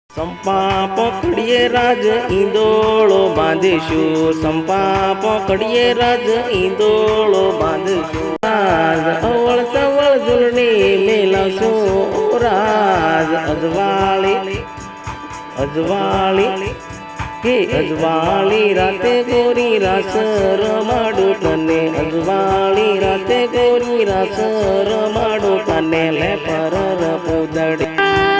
સંપા પકડીએ રાજ ઈંદોળો બાંધીશું, સંપા પકડીએ રાજ ઈંદોળો બાંધીશું, રાજ અવળ સવળ ઝૂલણી મેલાવશું, રાજ અજવાળી અજવાળી કે અજવાળી રાતે ગોરી રાસ રમાડું તને, અજવાળી રાતે ગોરી રાસ રમાડું તને, લે પર પૂદડી